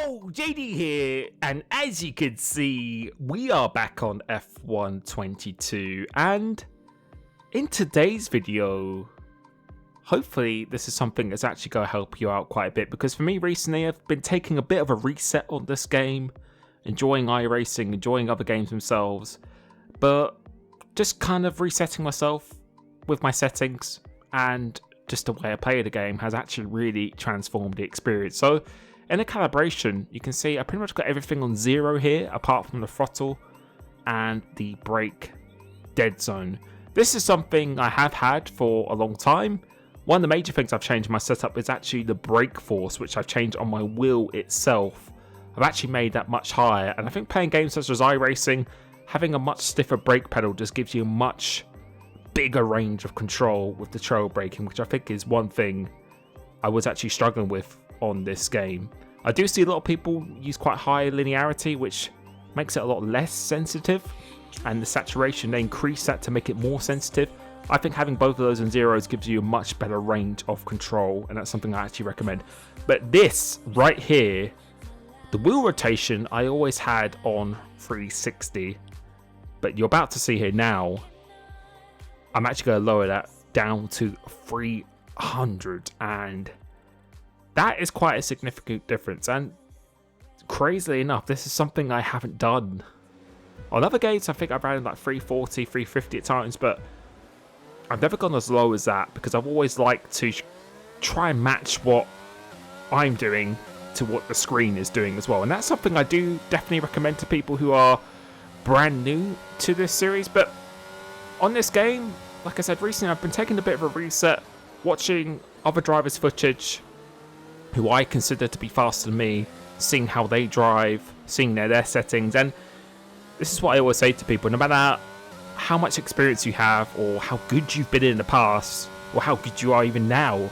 Yo, JD here, and as you can see, we are back on F1 22, and in today's video, hopefully this is something that's actually going to help you out quite a bit, because for me recently, I've been taking a bit of a reset on this game, enjoying iRacing, enjoying other games themselves, but just kind of resetting myself with my settings, and just the way I play the game has actually really transformed the experience. So in the calibration, you can see I pretty much got everything on 0 here, apart from the throttle and the brake dead zone. This is something I have had for a long time. One of the major things I've changed in my setup is actually the brake force, which I've changed on my wheel itself. I've actually made that much higher, and I think playing games such as iRacing, having a much stiffer brake pedal just gives you a much bigger range of control with the trail braking, which I think is one thing I was actually struggling with on this game. I do see a lot of people use quite high linearity, which makes it a lot less sensitive, and the saturation, they increase that to make it more sensitive. I think having both of those in zeros gives you a much better range of control, and that's something I actually recommend. But this right here, the wheel rotation, I always had on 360, but you're about to see here now, I'm actually going to lower that down to 300, and that is quite a significant difference. And crazily enough, this is something I haven't done on other games. I think I've ran like 340, 350 at times, but I've never gone as low as that, because I've always liked to try and match what I'm doing to what the screen is doing as well. And that's something I do definitely recommend to people who are brand new to this series. But on this game, like I said, recently I've been taking a bit of a reset, watching other drivers' footage who I consider to be faster than me, seeing how they drive, seeing their settings. And this is what I always say to people: no matter how much experience you have, or how good you've been in the past, or how good you are even now,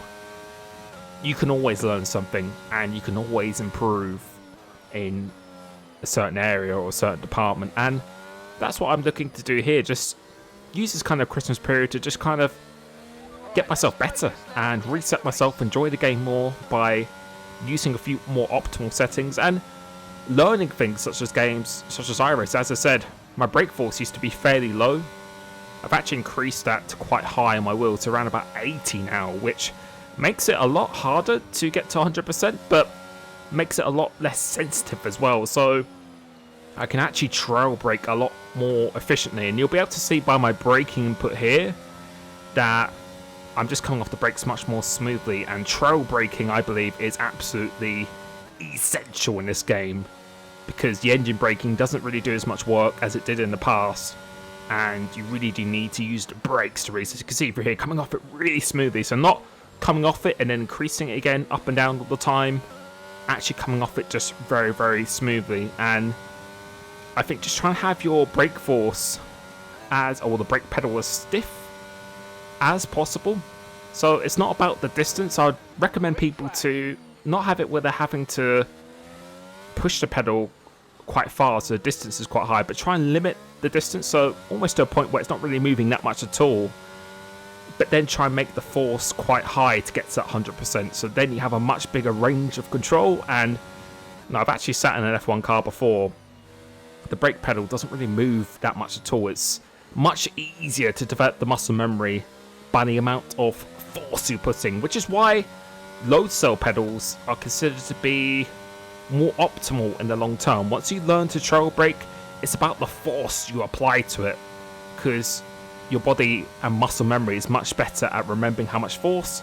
you can always learn something, and you can always improve in a certain area or a certain department. And that's what I'm looking to do here. Just use this kind of Christmas period to just kind of get myself better and reset myself, enjoy the game more by using a few more optimal settings and learning things such as games such as iRacing. As I said, my brake force used to be fairly low. I've actually increased that to quite high on my wheel, to around about 80 now, which makes it a lot harder to get to 100%, but makes it a lot less sensitive as well. So I can actually trail brake a lot more efficiently, and you'll be able to see by my braking input here that I'm just coming off the brakes much more smoothly. And trail braking, I believe, is absolutely essential in this game, because the engine braking doesn't really do as much work as it did in the past, and you really do need to use the brakes to race. As you can see through here, coming off it really smoothly, so not coming off it and then increasing it again up and down all the time, actually coming off it just very, very smoothly. And I think just trying to have your brake force or the brake pedal as stiff as possible. So it's not about the distance. I'd recommend people to not have it where they're having to push the pedal quite far, so the distance is quite high, but try and limit the distance, so almost to a point where it's not really moving that much at all, but then try and make the force quite high to get to that 100%, so then you have a much bigger range of control. And I've actually sat in an F1 car before. The brake pedal doesn't really move that much at all. It's much easier to develop the muscle memory by the amount of force you're putting, which is why load cell pedals are considered to be more optimal in the long term. Once you learn to trail brake, it's about the force you apply to it, because your body and muscle memory is much better at remembering how much force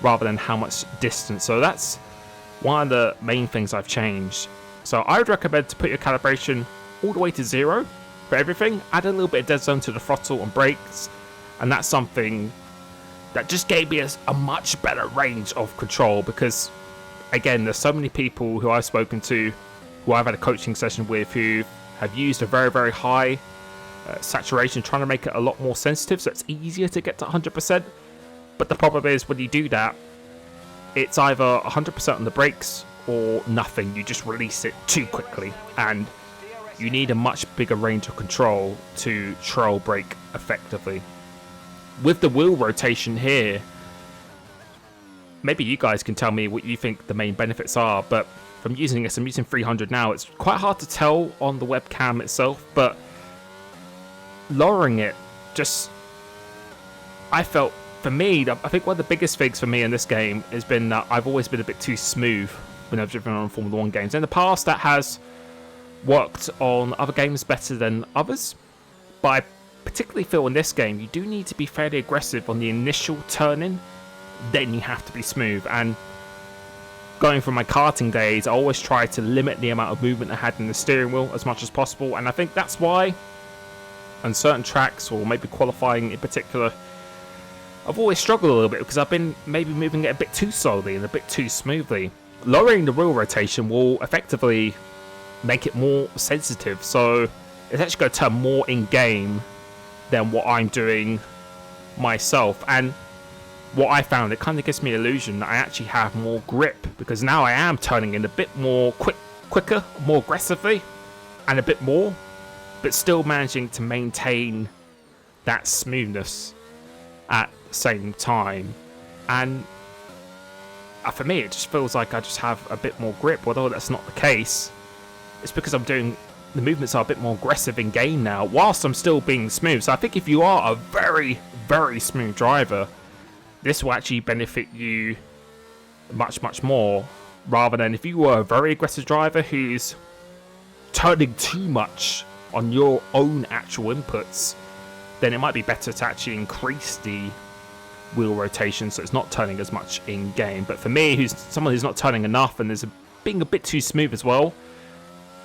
rather than how much distance. So that's one of the main things I've changed. So I would recommend to put your calibration all the way to 0 for everything. Add a little bit of dead zone to the throttle and brakes, and that's something that just gave me a much better range of control. Because again, there's so many people who I've spoken to, who I've had a coaching session with, who have used a very, very high saturation, trying to make it a lot more sensitive so it's easier to get to 100%. But the problem is, when you do that, it's either 100% on the brakes or nothing. You just release it too quickly, and you need a much bigger range of control to trail brake effectively. With the wheel rotation here, maybe you guys can tell me what you think the main benefits are, but from using this. I'm using 300 now. It's quite hard to tell on the webcam itself, but lowering it just, I felt, for me, I think one of the biggest things for me in this game has been that I've always been a bit too smooth when I've driven on Formula 1 games. In the past, that has worked on other games better than others, but I particularly feel in this game, you do need to be fairly aggressive on the initial turning, then you have to be smooth. And going from my karting days, I always try to limit the amount of movement I had in the steering wheel as much as possible, and I think that's why on certain tracks, or maybe qualifying in particular, I've always struggled a little bit because I've been maybe moving it a bit too slowly and a bit too smoothly. Lowering the wheel rotation will effectively make it more sensitive, so it's actually going to turn more in game than what I'm doing myself. And what I found, it kind of gives me the illusion that I actually have more grip, because now I am turning in a bit more quicker, more aggressively, and a bit more, but still managing to maintain that smoothness at the same time. And for me, it just feels like I just have a bit more grip, although that's not the case. It's because I'm doing, the movements are a bit more aggressive in game now, whilst I'm still being smooth. So I think if you are a very, very smooth driver, this will actually benefit you much, much more, rather than if you were a very aggressive driver who's turning too much on your own actual inputs, then it might be better to actually increase the wheel rotation so it's not turning as much in game. But for me, who's someone who's not turning enough and is being a bit too smooth as well,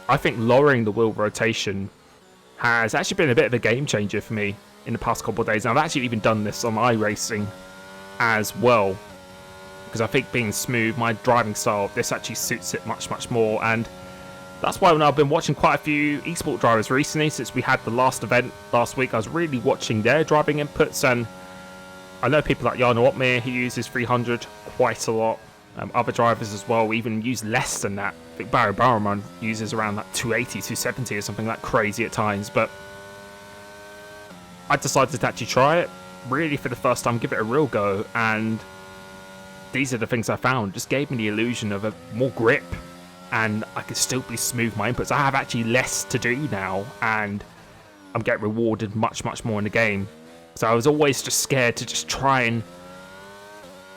I think lowering the wheel rotation has actually been a bit of a game changer for me in the past couple of days. And I've actually even done this on iRacing as well, because I think being smooth, my driving style, this actually suits it much, much more. And that's why when I've been watching quite a few esport drivers recently, since we had the last event last week, I was really watching their driving inputs. And I know people like Jarno Opmeer, he uses 300 quite a lot. Other drivers as well even use less than that. I think Barry Barrowman uses around like 280, 270 or something like crazy at times. But I decided to actually try it really for the first time, give it a real go, and these are the things I found. Just gave me the illusion of a more grip, and I could still be smooth my inputs. I have actually less to do now, and I'm getting rewarded much, much more in the game. So I was always just scared to just try and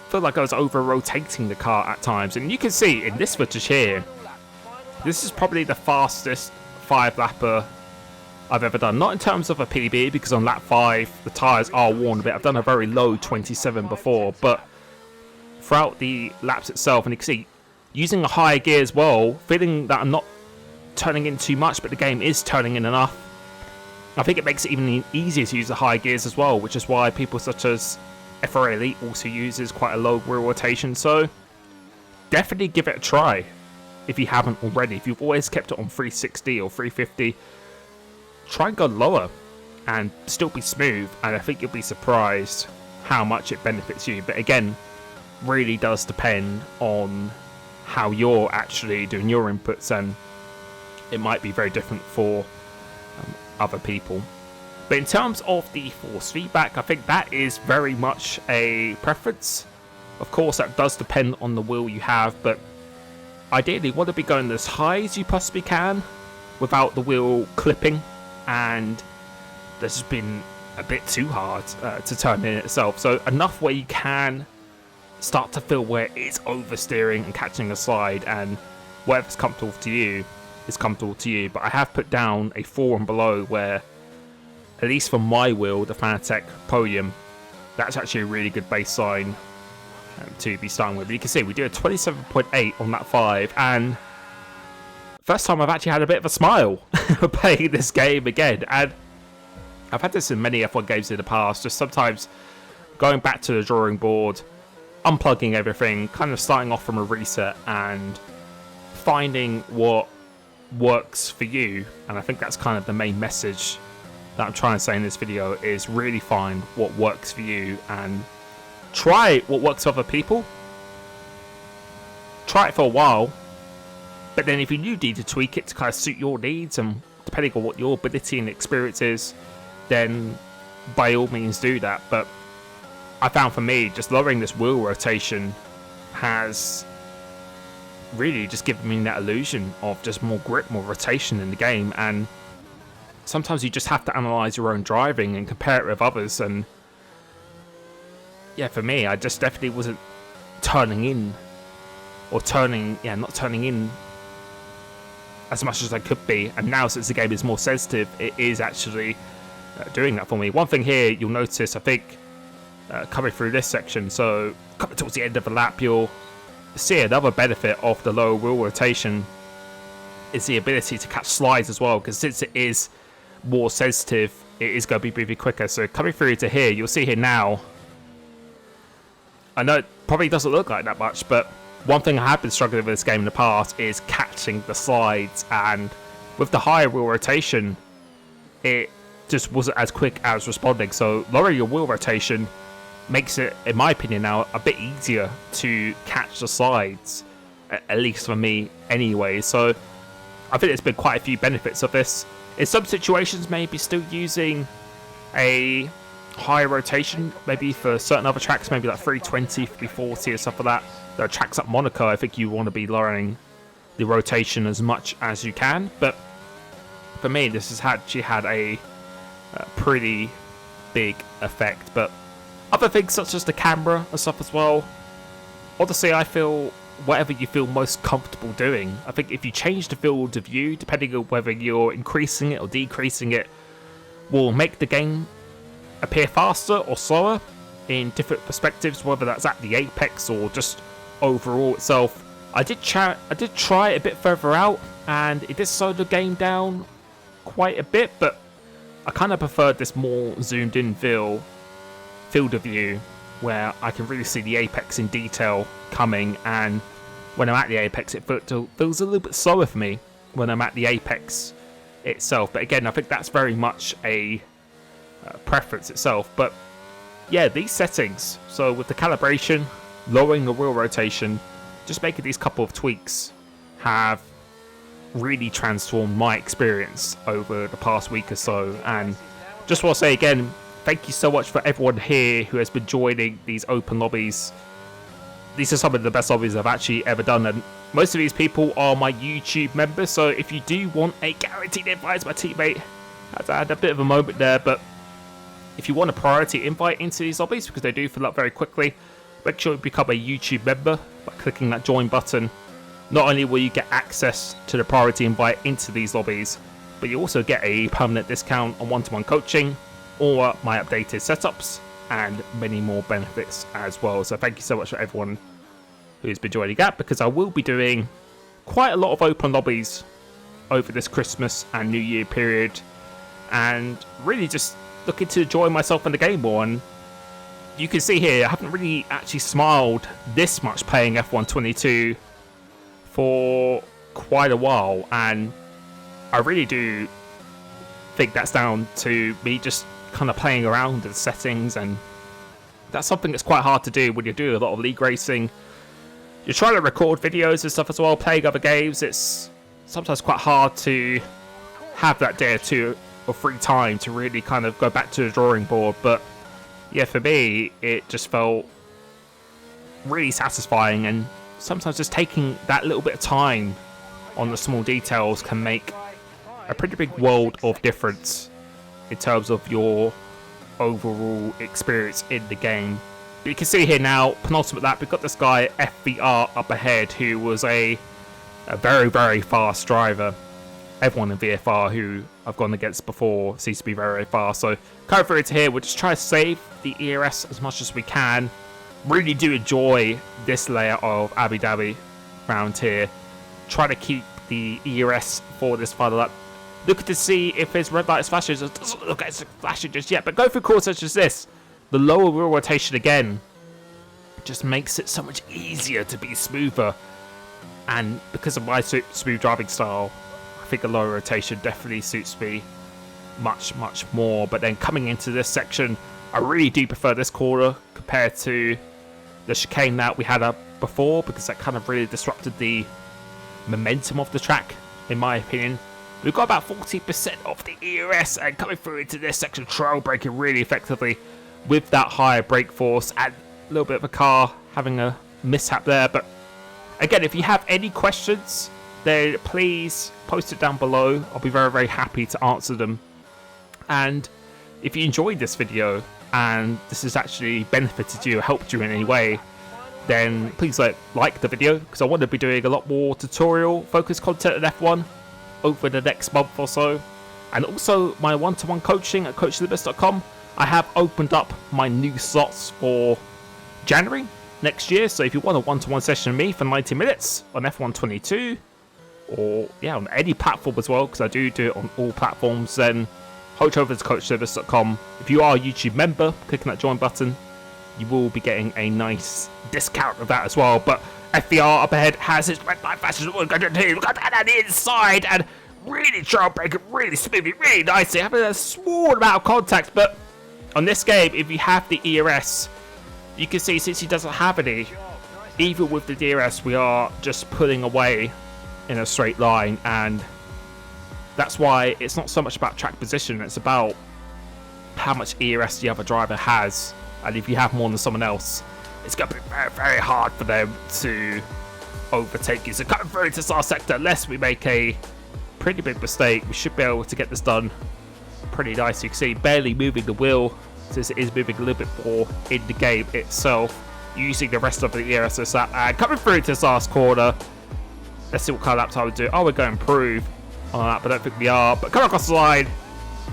feel like I was over-rotating the car at times. And you can see in this footage here, this is probably the fastest 5-lapper I've ever done. Not in terms of a PB, because on lap 5 the tyres are worn a bit. I've done a very low 27 before, but throughout the laps itself, and you can see using a higher gear as well, feeling that I'm not turning in too much, but the game is turning in enough. I think it makes it even easier to use the high gears as well, which is why people such as FRA Elite also uses quite a low wheel rotation. So definitely give it a try if you haven't already. If you've always kept it on 360 or 350, try and go lower and still be smooth, and I think you'll be surprised how much it benefits you. But again, really does depend on how you're actually doing your inputs, and it might be very different for other people. But in terms of the force feedback, I think that is very much a preference. Of course, that does depend on the wheel you have, but ideally you want to be going as high as you possibly can without the wheel clipping, and this has been a bit too hard to turn in itself. So enough where you can start to feel where it's oversteering and catching a slide, and whatever's comfortable to you is comfortable to you. But I have put down a 4 and below where, at least for my wheel, the Fanatec Podium, that's actually a really good baseline to be starting with. You can see we do a 27.8 on that 5, and first time I've actually had a bit of a smile playing this game again. And I've had this in many F1 games in the past, just sometimes going back to the drawing board, unplugging everything, kind of starting off from a reset and finding what works for you. And I think that's kind of the main message that I'm trying to say in this video, is really find what works for you and try what works for other people. Try it for a while, but then if you do need to tweak it to kind of suit your needs, and depending on what your ability and experience is, then by all means do that. But I found for me, just lowering this wheel rotation has really just giving me that illusion of just more grip, more rotation in the game. And sometimes you just have to analyze your own driving and compare it with others. And yeah, for me, I just definitely wasn't turning in, or not turning in as much as I could be. And now, since the game is more sensitive, it is actually doing that for me. One thing here you'll notice, I think, coming through this section, so coming towards the end of the lap, you'll see another benefit of the lower wheel rotation is the ability to catch slides as well, because since it is more sensitive, it is going to be moving quicker. So coming through to here, you'll see here now, I know it probably doesn't look like that much, but one thing I have been struggling with this game in the past is catching the slides, and with the higher wheel rotation, it just wasn't as quick as responding. So lowering your wheel rotation makes it, in my opinion now, a bit easier to catch the slides, at least for me anyway. So I think there's been quite a few benefits of this. In some situations, maybe still using a higher rotation, maybe for certain other tracks, maybe like 320, 340 or stuff like that. There are tracks like Monaco, I think you want to be lowering the rotation as much as you can. But for me, this has actually had a pretty big effect. But other things such as the camera and stuff as well, honestly, I feel whatever you feel most comfortable doing. I think if you change the field of view, depending on whether you're increasing it or decreasing it, will make the game appear faster or slower in different perspectives, whether that's at the apex or just overall itself. I did try a bit further out, and it did slow the game down quite a bit, but I kind of preferred this more zoomed in field of view, where I can really see the apex in detail coming, and when I'm at the apex, it feels a little bit slower for me when I'm at the apex itself. But again, I think that's very much a preference itself. But yeah, these settings, so with the calibration, lowering the wheel rotation, just making these couple of tweaks, have really transformed my experience over the past week or so. And just want to say again, thank you so much for everyone here who has been joining these open lobbies. These are some of the best lobbies I've actually ever done, and most of these people are my YouTube members. So if you do want a guaranteed invite as my teammate, I had a bit of a moment there, but if you want a priority invite into these lobbies, because they do fill up very quickly, make sure you become a YouTube member by clicking that join button. Not only will you get access to the priority invite into these lobbies, but you also get a permanent discount on one-to-one coaching, or my updated setups, and many more benefits as well. So thank you so much for everyone who's been joining that, because I will be doing quite a lot of open lobbies over this Christmas and New Year period, and really just looking to enjoy myself in the game more. And you can see here, I haven't really actually smiled this much playing F122 for quite a while, and I really do think that's down to me just kind of playing around with the settings, and that's something that's quite hard to do when you're doing a lot of league racing. You're trying to record videos and stuff as well, playing other games. It's sometimes quite hard to have that day or two of free time to really kind of go back to the drawing board. But yeah, for me, it just felt really satisfying, and sometimes just taking that little bit of time on the small details can make a pretty big world of difference in terms of your overall experience in the game. But you can see here now, penultimate lap, we've got this guy FVR up ahead, who was a very, very fast driver. Everyone in VFR who I've gone against before seems to be very, very fast. So coming through to here, we'll just try to save the ERS as much as we can. Really do enjoy this layer of Abu Dhabi round here. Try to keep the ERS for this final lap. Looking to see if his red light is flashing. It doesn't look like it's flashing just yet, but go through course such as this. The lower wheel rotation again just makes it so much easier to be smoother. And because of my smooth driving style, I think the lower rotation definitely suits me much, much more. But then coming into this section, I really do prefer this corner compared to the chicane that we had up before, because that kind of really disrupted the momentum of the track, in my opinion. We've got about 40% of the ERS, and coming through into this section, trail braking really effectively with that higher brake force, and a little bit of a car having a mishap there. But again, if you have any questions, then please post it down below. I'll be very, very happy to answer them. And if you enjoyed this video and this has actually benefited you or helped you in any way, then please like the video, because I want to be doing a lot more tutorial focused content in F1 over the next month or so. And also my one-to-one coaching at coachlibis.com. I have opened up my new slots for January next year, so if you want a one-to-one session with me for 90 minutes on F1 22, or yeah, on any platform as well, because I do it on all platforms, then head over to coachlibis.com. If you are a YouTube member, clicking that join button, you will be getting a nice discount of that as well. But FVR up ahead has its red light fashion. We're going to do, got that on the inside, and really trailbreaking, really smoothly, really nicely, having a small amount of contact. But on this game, if you have the ERS, you can see since he doesn't have any, even with the DRS, we are just pulling away in a straight line, and that's why it's not so much about track position, it's about how much ERS the other driver has. And if you have more than someone else, it's going to be very, very hard for them to overtake you. So coming through into this last sector, unless we make a pretty big mistake, we should be able to get this done pretty nice. You can see barely moving the wheel, since it is moving a little bit more in the game itself, using the rest of the ERS as that. And coming through into this last corner, let's see what kind of lap time we do. Oh, we're going to improve on that, but I don't think we are. But coming across the line,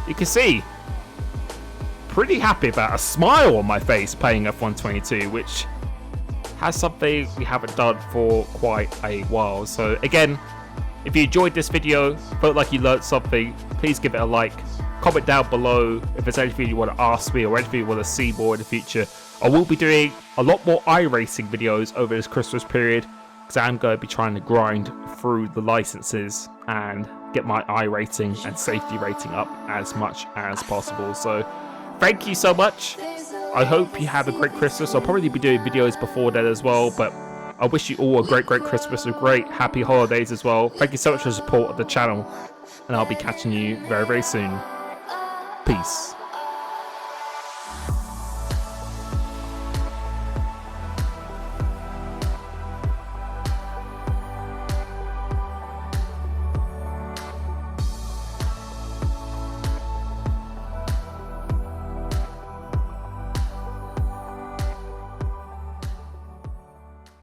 you can see pretty happy about a smile on my face playing F122, which has something we haven't done for quite a while. So again, if you enjoyed this video, felt like you learned something, please give it a like. Comment down below if there's anything you want to ask me or anything you want to see more in the future. I will be doing a lot more iRacing videos over this Christmas period, because I'm going to be trying to grind through the licenses and get my iRating and safety rating up as much as possible. So thank you so much. I hope you have a great Christmas. I'll probably be doing videos before that as well, but I wish you all a great Christmas and great happy holidays as well. Thank you so much for the support of the channel, and I'll be catching you very, very soon. Peace.